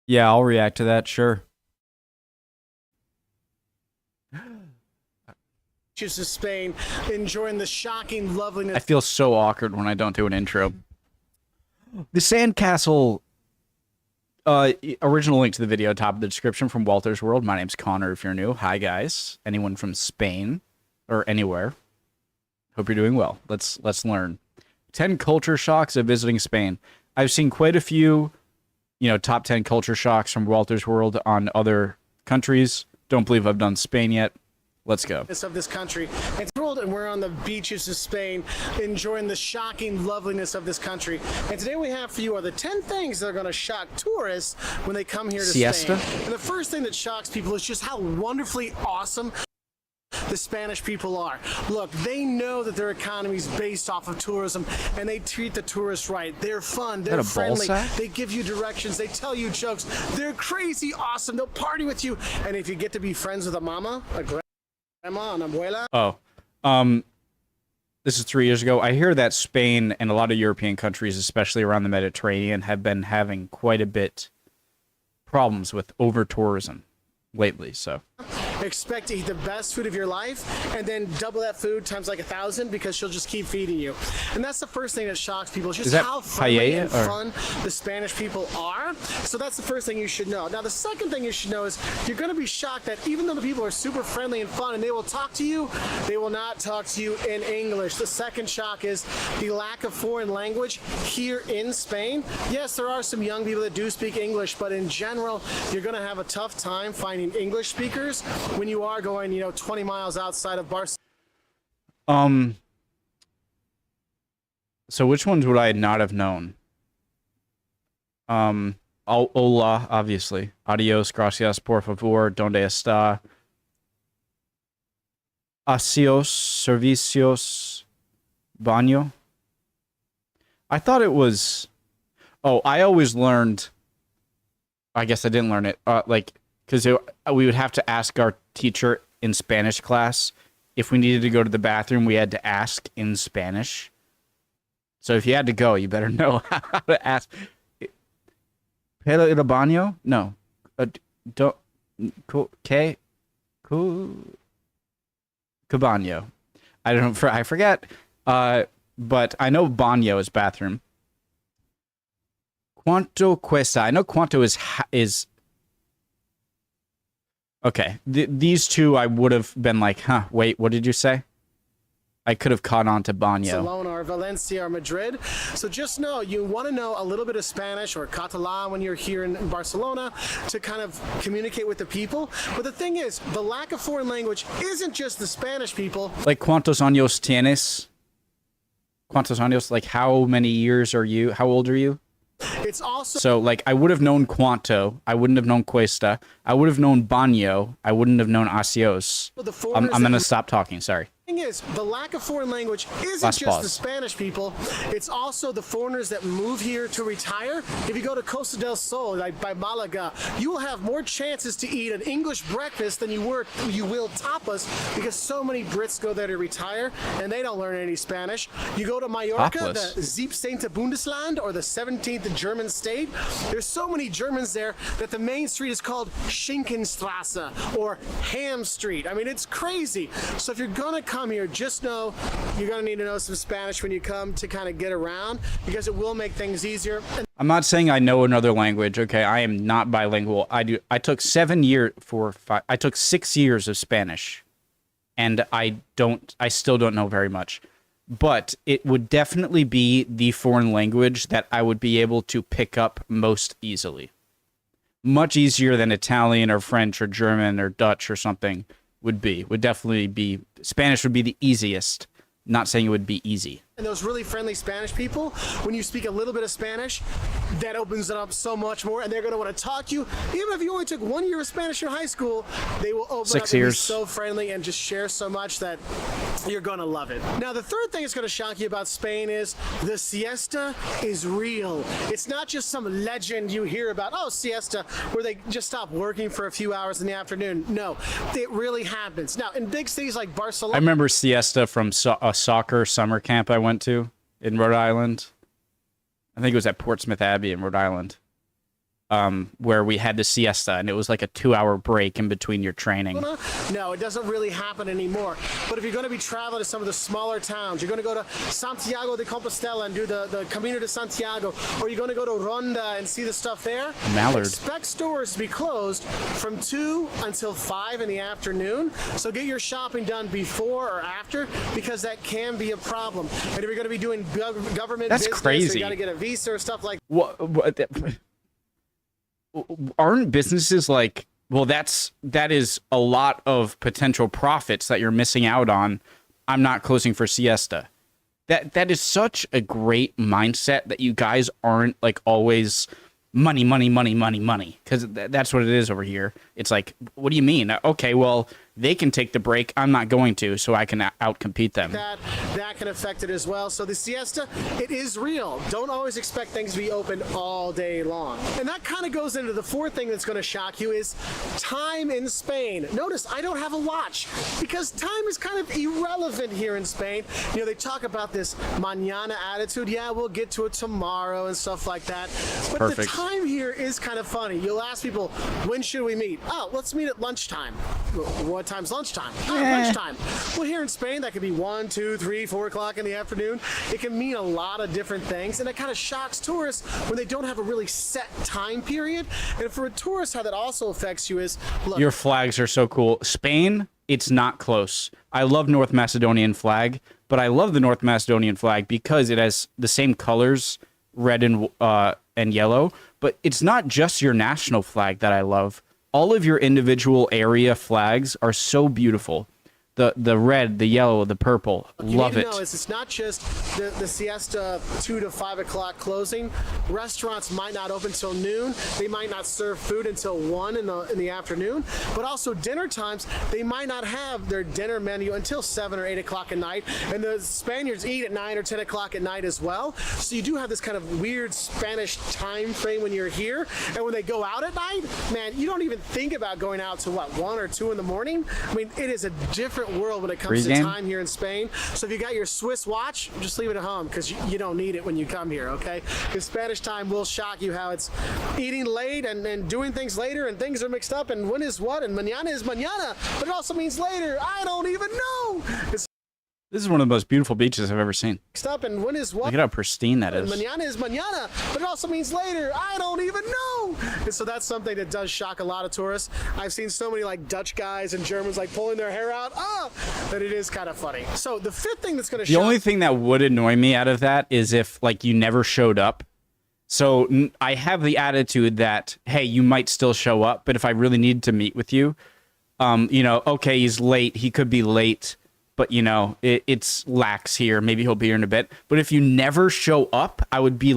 Yeah, I'll react to that, sure. Beaches of Spain, enjoying the shocking loveliness. I feel so awkward when I don't do an intro. The sandcastle, original link to the video, top of the description from Walter's World. My name's Connor if you're new. Hi, guys. Anyone from Spain or anywhere. Hope you're doing well. Let's learn. 10 culture shocks of visiting Spain. I've seen quite a few, top 10 culture shocks from Walter's World on other countries. Don't believe I've done Spain yet. Let's go. Of this country. It's world, and we're on the beaches of Spain, enjoying the shocking loveliness of this country. And today we have for you are the 10 things that are going to shock tourists when they come here to Siesta? Spain. And the first thing that shocks people is just how wonderfully awesome the Spanish people are. Look, they know that their economy is based off of tourism, and they treat the tourists right. They're fun, they're friendly, they give you directions, they tell you jokes, they're crazy awesome, they'll party with you, and if you get to be friends with a mama, a grandma, an abuela. This is 3 years ago. I hear that Spain and a lot of European countries, especially around the Mediterranean, have been having quite a bit problems with over-tourism lately, so... Expect to eat the best food of your life and then double that food times like 1,000 because she'll just keep feeding you. And that's the first thing that shocks people, is just how friendly and fun the Spanish people are. So that's the first thing you should know. Now the second thing you should know is you're going to be shocked that even though the people are super friendly and fun and they will talk to you, they will not talk to you in English. The second shock is the lack of foreign language here in Spain. Yes, there are some young people that do speak English, but in general, you're going to have a tough time finding English speakers when you are going, 20 miles outside of Barcelona. So which ones would I not have known? Hola, obviously. Adios, gracias, por favor, donde está? Asios, servicios, baño. I thought it was... Oh, I always learned... I guess I didn't learn it. Because we would have to ask our teacher in Spanish class if we needed to go to the bathroom. We had to ask in Spanish. So if you had to go, you better know how to ask. ¿Pero el baño? No. ¿Qué? Baño. I don't know. I forget. But I know baño is bathroom. ¿Cuánto cuesta? I know cuánto is okay, these two I would have been like, wait, what did you say? I could have caught on to baño. Barcelona or Valencia or Madrid. So just know, you want to know a little bit of Spanish or Catalan when you're here in Barcelona to kind of communicate with the people. But the thing is, the lack of foreign language isn't just the Spanish people. Like, ¿cuántos años tienes? ¿Cuántos años? Like, how many years are you? How old are you? It's also... So, like, I would have known cuánto. I wouldn't have known cuesta. I would have known baño. I wouldn't have known asios. I'm going to stop talking. Sorry. Thing is, the lack of foreign language isn't just the Spanish people, it's also the foreigners that move here to retire. If you go to Costa del Sol, like by Malaga, you will have more chances to eat an English breakfast than you will tapas, because so many Brits go there to retire and they don't learn any Spanish. You go to Mallorca, Tapas. the 17th Bundesland, or the 17th German state, there's so many Germans there that the main street is called Schinkenstrasse or Ham Street. I mean, it's crazy. So if you're gonna come here, just know you're going to need to know some Spanish when you come to kind of get around, because it will make things easier. I'm not saying I know another language, okay? I am not bilingual. I took 6 years of Spanish, and I still don't know very much. But it would definitely be the foreign language that I would be able to pick up most easily. Much easier than Italian or French or German or Dutch or something. Would definitely be. Spanish would be the easiest. Not saying it would be easy. And those really friendly Spanish people, when you speak a little bit of Spanish, that opens it up so much more, and they're going to want to talk to you. Even if you only took 1 year of Spanish in high school, they will open 6 up and years. be so friendly and just share so much that you're going to love it. Now, the third thing that's going to shock you about Spain is the siesta is real. It's not just some legend you hear about, oh, siesta, where they just stop working for a few hours in the afternoon. No, it really happens. Now, in big cities like Barcelona... I remember siesta from a soccer summer camp I went to in Rhode Island. I think it was at Portsmouth Abbey in Rhode Island. where we had the siesta, and it was like a 2-hour break in between your training. No, it doesn't really happen anymore. But if you're going to be traveling to some of the smaller towns, you're going to go to Santiago de Compostela and do the Camino de Santiago, or you're going to go to Ronda and see the stuff there. Mallard. Expect stores to be closed from 2 until 5 in the afternoon. So get your shopping done before or after, because that can be a problem. And if you're going to be doing government That's business, crazy. so you got to get a visa or stuff like What aren't businesses like, well, that is a lot of potential profits that you're missing out on. I'm not closing for siesta. That is such a great mindset that you guys aren't like always money, because that's what it is over here. It's like, what do you mean? Okay, well, they can take the break. I'm not going to, so I can outcompete them. That can affect it as well. So the siesta, it is real. Don't always expect things to be open all day long. And that kind of goes into the fourth thing that's going to shock you is time in Spain. Notice I don't have a watch because time is kind of irrelevant here in Spain. You know, they talk about this mañana attitude. Yeah, we'll get to it tomorrow and stuff like that. But Perfect. The time here is kind of funny. You'll ask people, when should we meet? Oh, let's meet at lunchtime. What time's lunchtime? Oh, lunchtime. Well, here in Spain, that could be 1, 2, 3, 4 o'clock in the afternoon. It can mean a lot of different things, and it kind of shocks tourists when they don't have a really set time period. And for a tourist, how that also affects you is, look, your flags are so cool. Spain, it's not close. I love North Macedonian flag, but I love the North Macedonian flag because it has the same colors, red and yellow. But it's not just your national flag that I love. All of your individual area flags are so beautiful. The red, the yellow, the purple. Love it. No, it's not just the siesta 2 to 5 o'clock closing. Restaurants might not open till noon. They might not serve food until 1 in the afternoon. But also dinner times, they might not have their dinner menu until 7 or 8 o'clock at night. And the Spaniards eat at 9 or 10 o'clock at night as well. So you do have this kind of weird Spanish time frame when you're here. And when they go out at night, man, you don't even think about going out to 1 or 2 in the morning. I mean, it is a different world when it comes to time here in Spain. So if you got your Swiss watch, just leave it at home because you don't need it when you come here, okay? Because Spanish time will shock you how it's eating late and doing things later and things are mixed up and when is what and mañana is mañana, but it also means later. I don't even know. This is one of the most beautiful beaches I've ever seen. Mixed up and when is what? Look at how pristine that is. Mañana is mañana, but it also means later. I don't even know. And so that's something that does shock a lot of tourists. I've seen so many like Dutch guys and Germans like pulling their hair out. That it is kind of funny. So the fifth thing that's going to shock. The only thing that would annoy me out of that is if like you never showed up. So I have the attitude that, hey, you might still show up, but if I really needed to meet with you, okay, he's late. He could be late. But, it's lax here. Maybe he'll be here in a bit. But if you never show up, I would be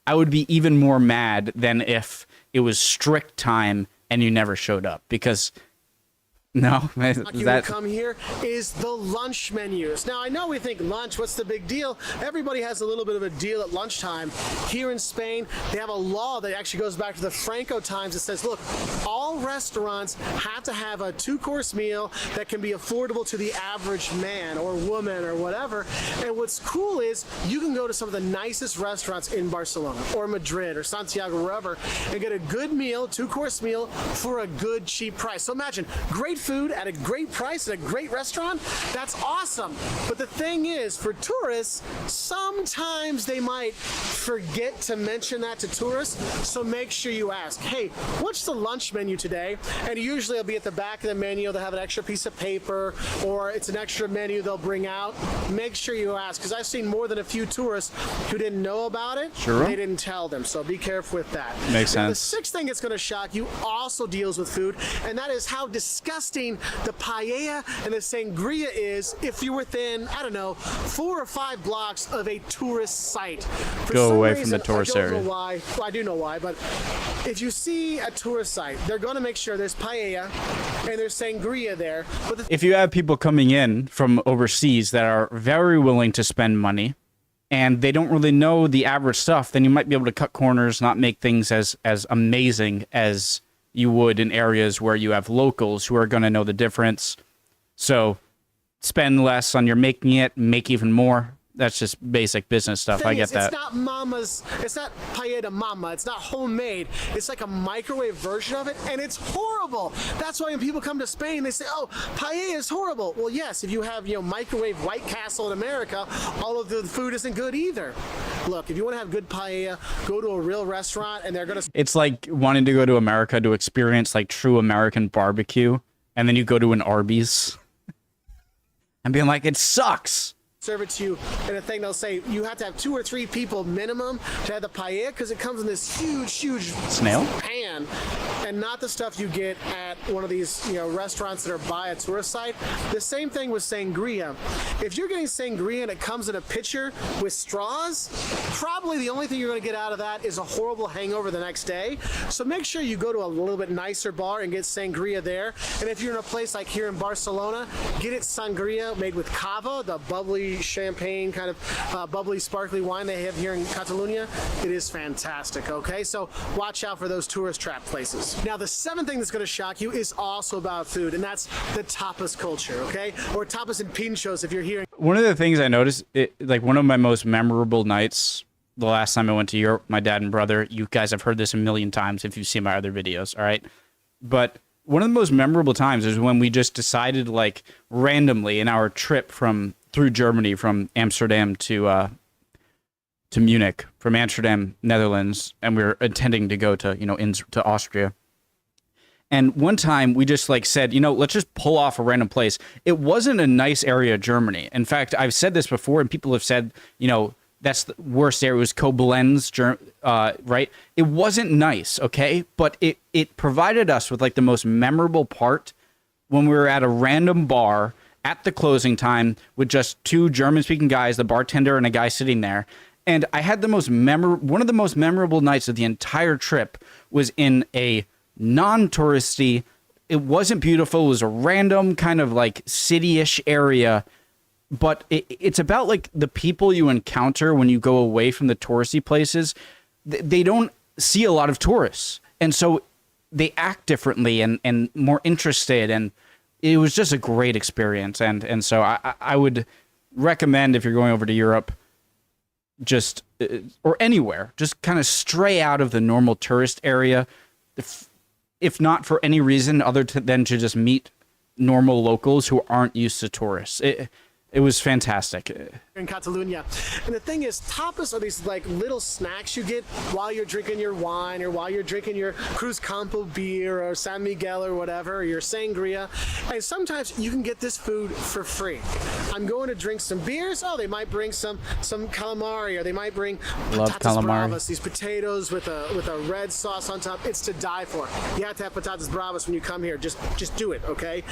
even more mad than if it was strict time and you never showed up. Because, no, that come here is the lunch menus. Now, I know we think lunch, what's the big deal? Everybody has a little bit of a deal at lunchtime. Here in Spain, they have a law that actually goes back to the Franco times that says, look, all restaurants have to have a 2-course meal that can be affordable to the average man or woman or whatever. And what's cool is you can go to some of the nicest restaurants in Barcelona or Madrid or Santiago, wherever, and get a good meal, 2-course meal for a good, cheap price. So imagine, great food at a great price at a great restaurant. That's awesome. But the thing is, for tourists, sometimes they might forget to mention that to tourists. So make sure you ask, hey, what's the lunch menu today? And usually it'll be at the back of the menu. They'll have an extra piece of paper or it's an extra menu they'll bring out. Make sure you ask, because I've seen more than a few tourists who didn't know about it. Sure. They didn't tell them. So be careful with that. Makes sense. The sixth thing that's going to shock you also deals with food, and that is how disgusting the paella and the sangria is if you're within, 4 or 5 blocks of a tourist site. Go away from the tourist area. I don't know why. Well, I do know why, but if you see a tourist site, they're going to make sure there's paella and there's sangria there. But if you have people coming in from overseas that are very willing to spend money and they don't really know the average stuff, then you might be able to cut corners, not make things as amazing as you would in areas where you have locals who are going to know the difference. So spend less on your making it, make even more. That's just basic business stuff. I get that. It's not paella de mama. It's not homemade. It's like a microwave version of it, and it's horrible. That's why when people come to Spain, they say, oh, paella is horrible. Well, yes, if you have, microwave White Castle in America, all of the food isn't good either. Look, if you want to have good paella, go to a real restaurant, and they're going to... It's like wanting to go to America to experience, like, true American barbecue, and then you go to an Arby's and being like, it sucks. Serve it to you in a thing. They'll say you have to have 2 or 3 people minimum to have the paella, because it comes in this huge snail pan, and not the stuff you get at one of these restaurants that are by a tourist site. The same thing with sangria. If you're getting sangria and it comes in a pitcher with straws, probably the only thing you're going to get out of that is a horrible hangover the next day. So make sure you go to a little bit nicer bar and get sangria there. And if you're in a place like here in Barcelona, get it sangria made with cava, the bubbly champagne kind of bubbly sparkly wine they have here in Catalonia. It is fantastic. Okay, so watch out for those tourist trap places. Now the 7th thing that's going to shock you is also about food, and that's the tapas culture. Okay, or tapas and pinchos if you're here. One of the things I noticed, like one of my most memorable nights the last time I went to Europe, my dad and brother, you guys have heard this a million times if you've seen my other videos, all right? But one of the most memorable times is when we just decided, like, randomly in our trip through Germany, from Amsterdam to Munich, from Amsterdam, Netherlands, and we were intending to go to, to Austria. And one time we just said, let's just pull off a random place. It wasn't a nice area of Germany. In fact, I've said this before, and people have said, that's the worst area. It was Koblenz, right? It wasn't nice, okay? But it provided us with the most memorable part when we were at a random bar at the closing time with just 2 German-speaking guys, the bartender and a guy sitting there. And I had one of the most memorable nights of the entire trip was in a non-touristy, it wasn't beautiful, it was a random kind of city-ish area, but it's about the people you encounter when you go away from the touristy places. They don't see a lot of tourists, and so they act differently and more interested, and it was just a great experience. And so I would recommend, if you're going over to Europe, just or anywhere, just kind of stray out of the normal tourist area, if not for any reason other than to just meet normal locals who aren't used to tourists. It was fantastic. In Catalonia. And the thing is, tapas are these little snacks you get while you're drinking your wine, or while you're drinking your Cruz Campo beer or San Miguel or whatever, or your sangria. And sometimes you can get this food for free. I'm going to drink some beers. Oh, they might bring some calamari, or they might bring patatas bravas, these potatoes with a red sauce on top. It's to die for. You have to have patatas bravas when you come here. Just do it, okay?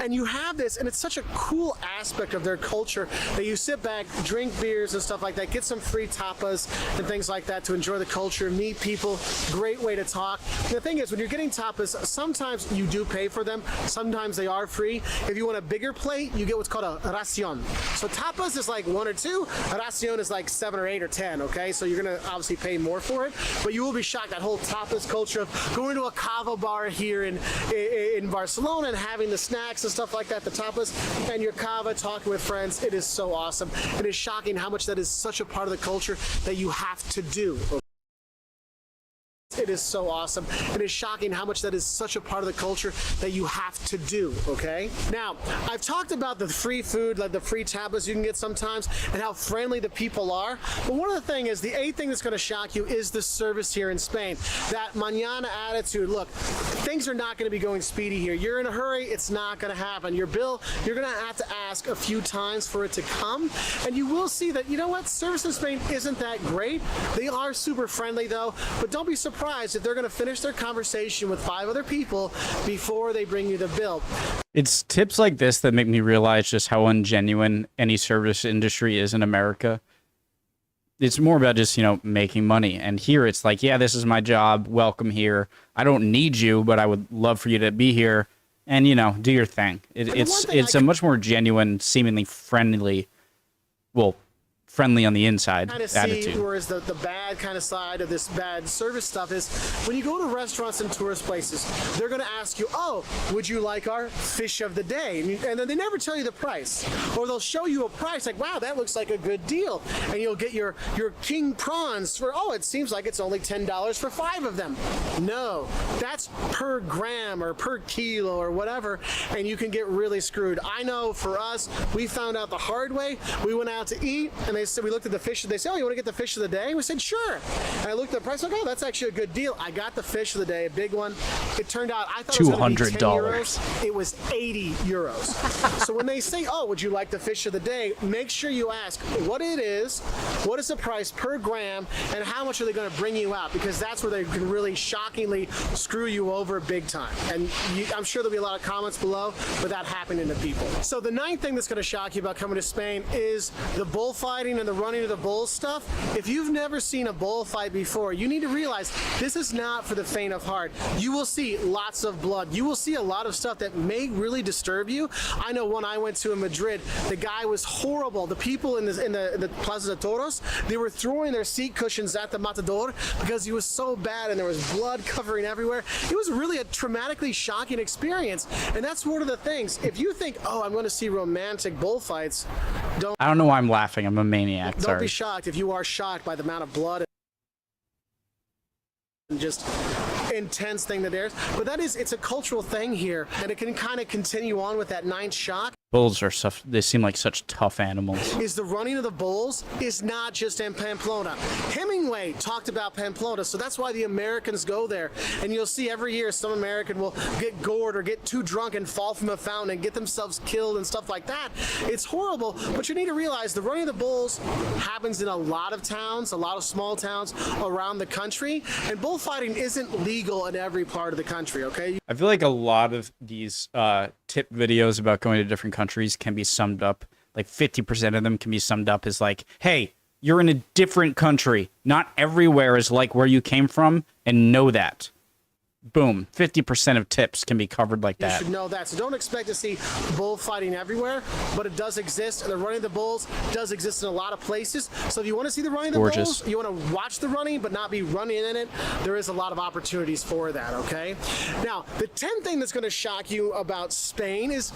And you have this, and it's such a cool aspect of their culture that you sit back, drink beers and stuff like that, get some free tapas and things like that to enjoy the culture, meet people. Great way to talk. The thing is, when you're getting tapas, sometimes you do pay for them, sometimes they are free. If you want a bigger plate, you get what's called a ración. So tapas is 1 or 2, a ración is 7 or 8 or 10, okay? So you're gonna obviously pay more for it, but you will be shocked, that whole tapas culture of going to a cava bar here in Barcelona and having the snacks and stuff like that, the tapas and your cava, talking with friends. It is so awesome. It is shocking how much that is such a part of the culture that you have to do. It is so awesome. It is shocking how much that is such a part of the culture that you have to do, okay? Now, I've talked about the free food, the free tapas you can get sometimes, and how friendly the people are. But one of the things is, the 8th thing that's going to shock you is the service here in Spain. That mañana attitude. Look, things are not going to be going speedy here. You're in a hurry, it's not going to happen. Your bill, you're going to have to ask a few times for it to come. And you will see that, service in Spain isn't that great. They are super friendly though, but don't be surprised if they're going to finish their conversation with 5 other people before they bring you the bill. It's tips like this that make me realize just how ungenuine any service industry is in America. It's more about just, making money. And here it's yeah, this is my job. Welcome here. I don't need you, but I would love for you to be here and, do your thing. It's a much more genuine, seemingly friendly, friendly on the inside kind of see, attitude. whereas the bad kind of side of this bad service stuff is when you go to restaurants and tourist places, they're going to ask you, oh, would you like our fish of the day? And then they never tell you the price. Or they'll show you a price like, wow, that looks like a good deal. And you'll get your king prawns for, oh, it seems like it's only $10 for 5 of them. No, that's per gram or per kilo or whatever, and you can get really screwed. I know for us, we found out the hard way. We went out to eat, and they said, we looked at the fish, they said, oh, you want to get the fish of the day? We said, sure. And I looked at the price, like, oh, that's actually a good deal. I got the fish of the day, a big one. It turned out, I thought it was going to be 10 euros. It was 80 euros. So when they say, oh, would you like the fish of the day? Make sure you ask what it is, what is the price per gram, and how much are they going to bring you out? Because that's where they can really shockingly screw you over big time. And I'm sure there'll be a lot of comments below, but that happening to people. So the 9th thing that's going to shock you about coming to Spain is the bullfighting and the running of the bulls stuff. If you've never seen a bullfight before, you need to realize this is not for the faint of heart. You will see lots of blood. You will see a lot of stuff that may really disturb you. I know one I went to in Madrid, the guy was horrible. The people in the Plaza de Toros, they were throwing their seat cushions at the matador because he was so bad and there was blood covering everywhere. It was really a traumatically shocking experience, and that's one of the things. If you think, oh, I'm going to see romantic bullfights, I don't know why I'm laughing. I'm a maniac. Don't be shocked if you are shocked by the amount of blood and just intense thing that there's. But it's a cultural thing here, and it can kind of continue on with that 9th shock. Bulls are they seem like such tough animals. Is the running of the bulls is not just in Pamplona. Hemingway talked about Pamplona, so that's why the Americans go there. And you'll see every year some American will get gored or get too drunk and fall from a fountain and get themselves killed and stuff like that. It's horrible, but you need to realize the running of the bulls happens in a lot of towns, a lot of small towns around the country, and bullfighting isn't legal in every part of the country, okay? I feel like a lot of these tip videos about going to different countries can be summed up, like 50% of them can be summed up as like, hey, you're in a different country. Not everywhere is like where you came from, and know that. Boom, 50% of tips can be covered like that. You should know that. So don't expect to see bullfighting everywhere, but it does exist, and the running of the bulls does exist in a lot of places. So if you want to see the running of the bulls, you want to watch the running but not be running in it, there is a lot of opportunities for that, okay? Now, the 10th thing that's going to shock you about Spain is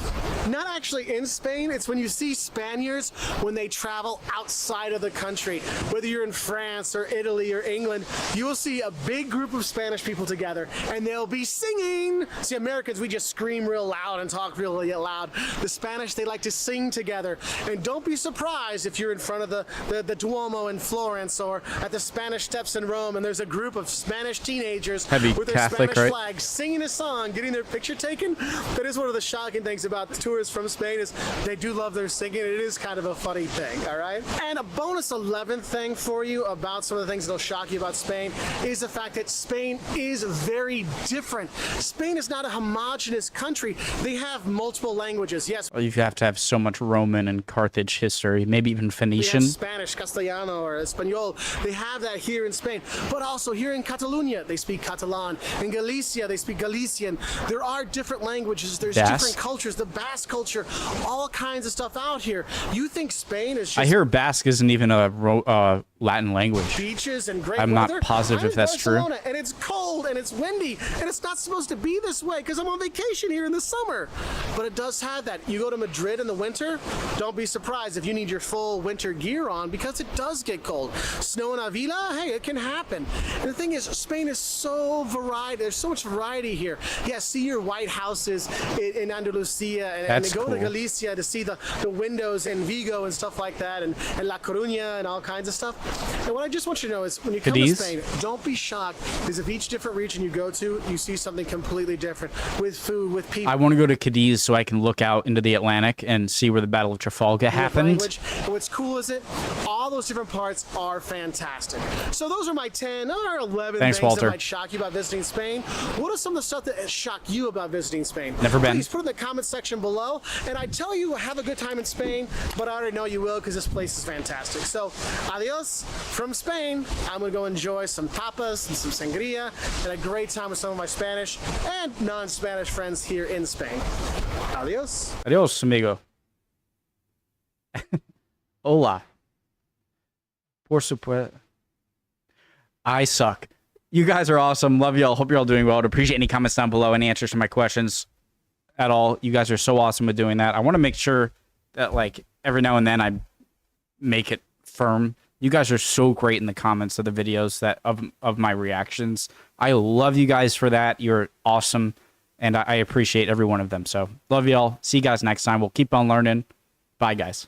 not actually in Spain. It's when you see Spaniards when they travel outside of the country. Whether you're in France or Italy or England, you will see a big group of Spanish people together, and they'll be singing. See, Americans, we just scream real loud and talk really loud. The Spanish, they like to sing together. And don't be surprised if you're in front of the Duomo in Florence or at the Spanish Steps in Rome, and there's a group of Spanish teenagers with their Catholic, Spanish flags singing a song, getting their picture taken. That is one of the shocking things about tourists from Spain is they do love their singing. It is kind of a funny thing, all right? And a bonus 11th thing for you about some of the things that'll shock you about Spain is the fact that Spain is very different. Spain is not a homogenous country. They have multiple languages. Yes. Well, you have to have so much Roman and Carthage history, maybe even Phoenician. Spanish, Castellano, or Espanol. They have that here in Spain. But also here in Catalonia, they speak Catalan. In Galicia, they speak Galician. There are different languages. There's different cultures. The Basque culture, all kinds of stuff out here. You think Spain is just... I hear Basque isn't even a Latin language. Beaches and great I'm weather. not positive if that's true. And it's cold and it's windy and it's not supposed to be this way because I'm on vacation here in the summer. But it does have that. You go to Madrid in the winter, don't be surprised if you need your full winter gear on because it does get cold. Snow in Avila, hey, it can happen. And the thing is, Spain is so varied. There's so much variety here. Yeah, see your white houses in Andalusia and go to Galicia to see the windows in Vigo and stuff like that and La Coruña and all kinds of stuff. And what I just want you to know is when you come to Spain, don't be shocked because if each different region you go to, you see something completely different with food, with people. I want to go to Cadiz so I can look out into the Atlantic and see where the Battle of Trafalgar happened. And what's cool is all those different parts are fantastic. So those are my 10 or 11 things that might shock you about visiting Spain. What are some of the stuff that shock you about visiting Spain? Never been. Please put it in the comment section below. And I tell you, have a good time in Spain, but I already know you will because this place is fantastic. So, adios from Spain. I'm going to go enjoy some tapas and some sangria and a great time with some of my Spanish and non-Spanish friends here in Spain. Adios. Adios, amigo. Hola. Por supuesto. I suck. You guys are awesome. Love y'all. Hope you're all doing well. I'd appreciate any comments down below, any answers to my questions at all. You guys are so awesome at doing that. I want to make sure that, like, every now and then I make it firm. You guys are so great in the comments of the videos that of my reactions. I love you guys for that. You're awesome, and I appreciate every one of them. So love y'all. See you guys next time. We'll keep on learning. Bye, guys.